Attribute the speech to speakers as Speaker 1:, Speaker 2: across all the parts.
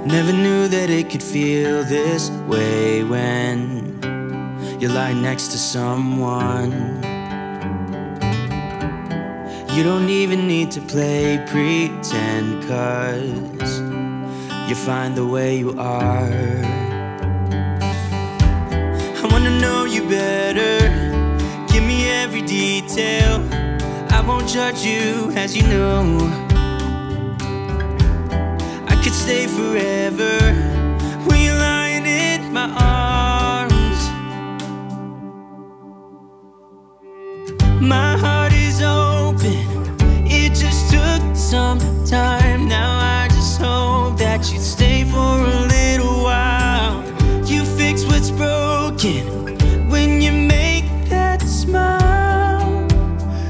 Speaker 1: Never knew that it could feel this way when you're lying next to someone. You don't even need to play pretend, 'cause you're fine the way you are. I wanna know you better, give me every detail. I won't judge you, as you know. I could stay forever when you're lying in my arms. My heart is open, it just took some time. Now I just hope that you'd stay for a little while. You fix what's broken when you make that smile.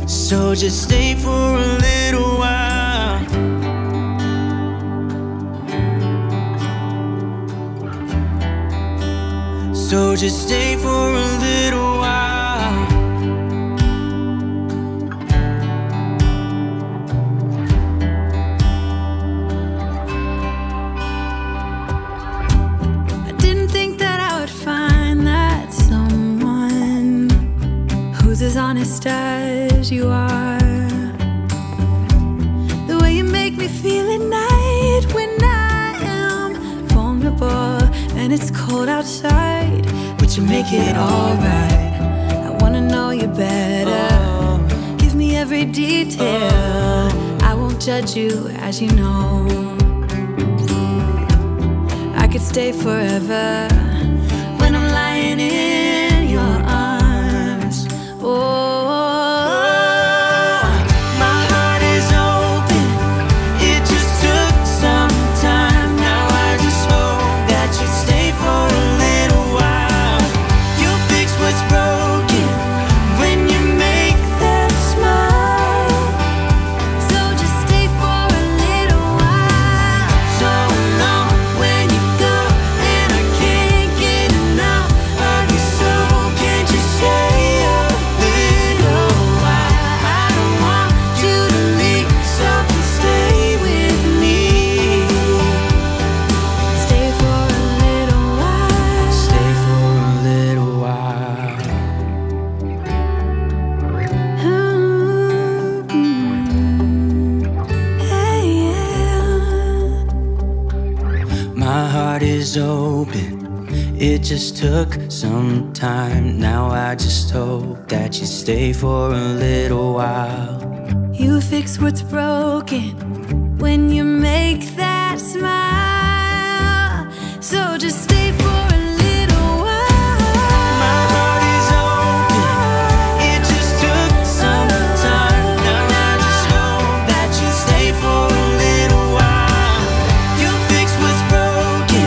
Speaker 1: So just stay for a little while. So just stay for a little while.
Speaker 2: I didn't think that I would find that someone who's as honest as you are. The way you make me feel at night when I am vulnerable and it's cold outside, but you make it alright. I wanna know you better, give me every detail. I won't judge you, as you know. I could stay forever when I'm lying in your arms. Oh,
Speaker 1: open, it just took some time. Now I just hope that you stay for a little while.
Speaker 2: You fix what's broken when you make that smile. So just stay for a little while.
Speaker 1: My heart is open, it just took some time. Now I just hope that you stay for a little while. You fix what's broken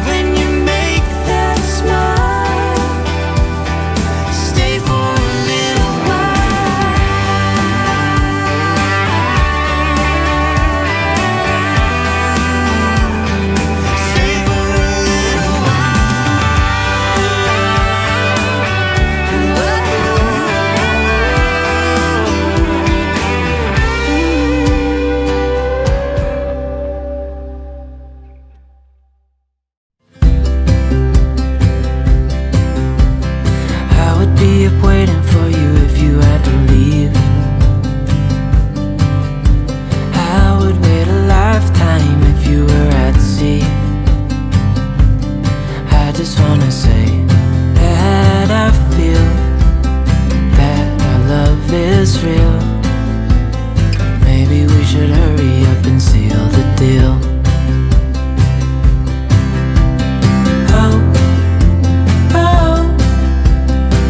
Speaker 1: when you make that smile. Stay for a little while. Stay for a little I would be up waiting for you if you had to leave. I would wait a lifetime if you were at sea. I just wanna say that I feel that our love is real. Maybe we should hurry up and seal the deal. Oh, oh,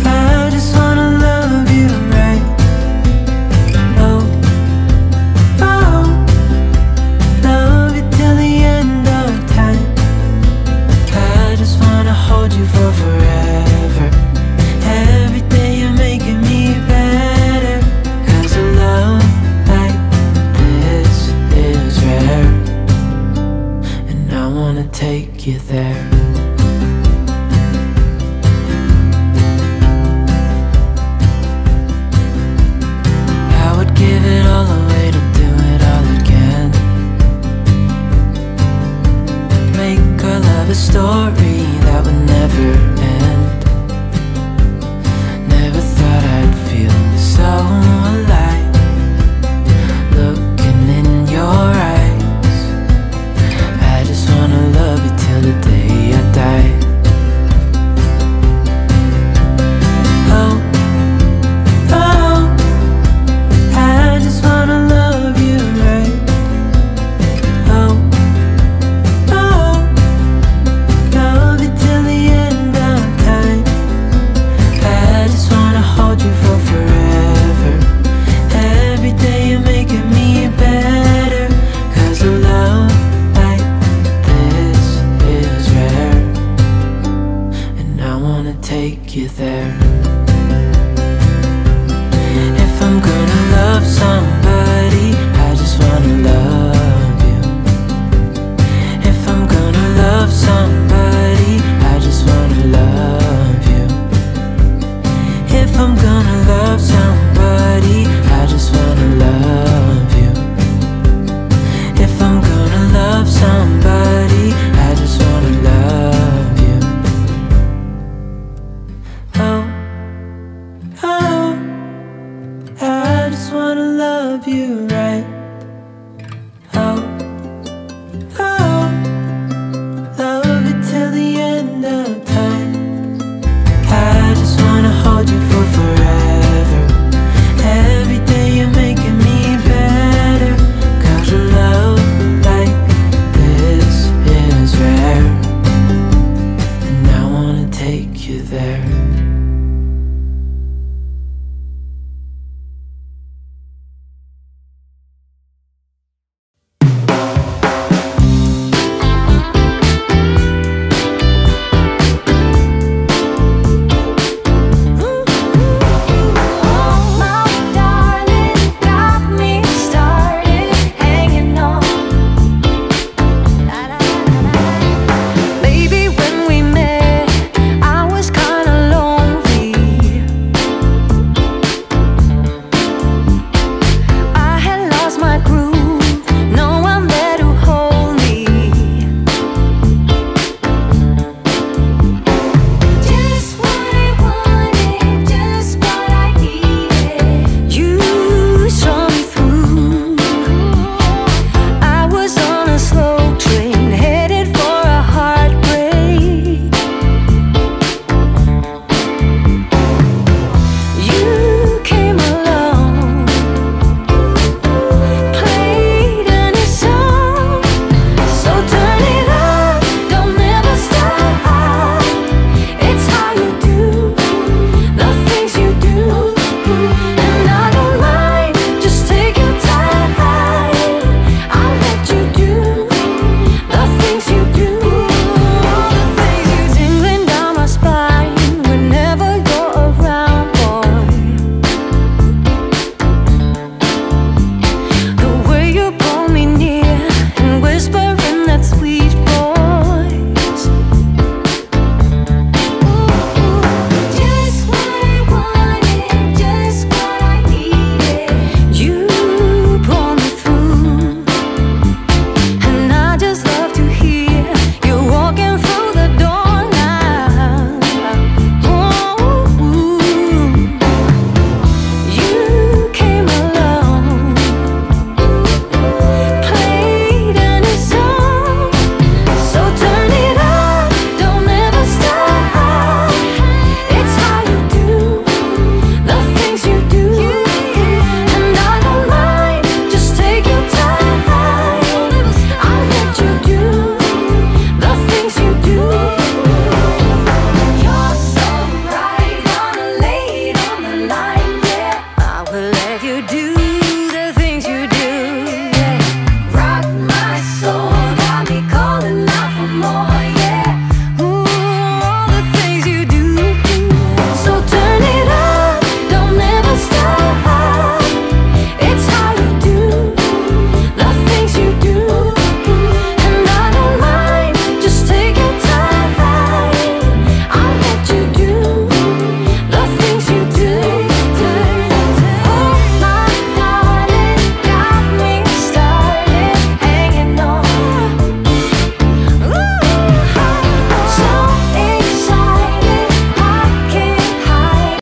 Speaker 1: I just wanna love you right. Oh, oh, love you till the end of time. I just wanna hold you for forever. Every day you're making me better. 'Cause a love like this is rare, and I wanna take you there. I would give it all away to do it all again. take you there. If I'm gonna love somebody, I just wanna love you. If I'm gonna love somebody, I just wanna love you. If I'm gonna love somebody, I just wanna love you. If I'm gonna love somebody, I just wanna love you. Oh, oh, I just wanna love you.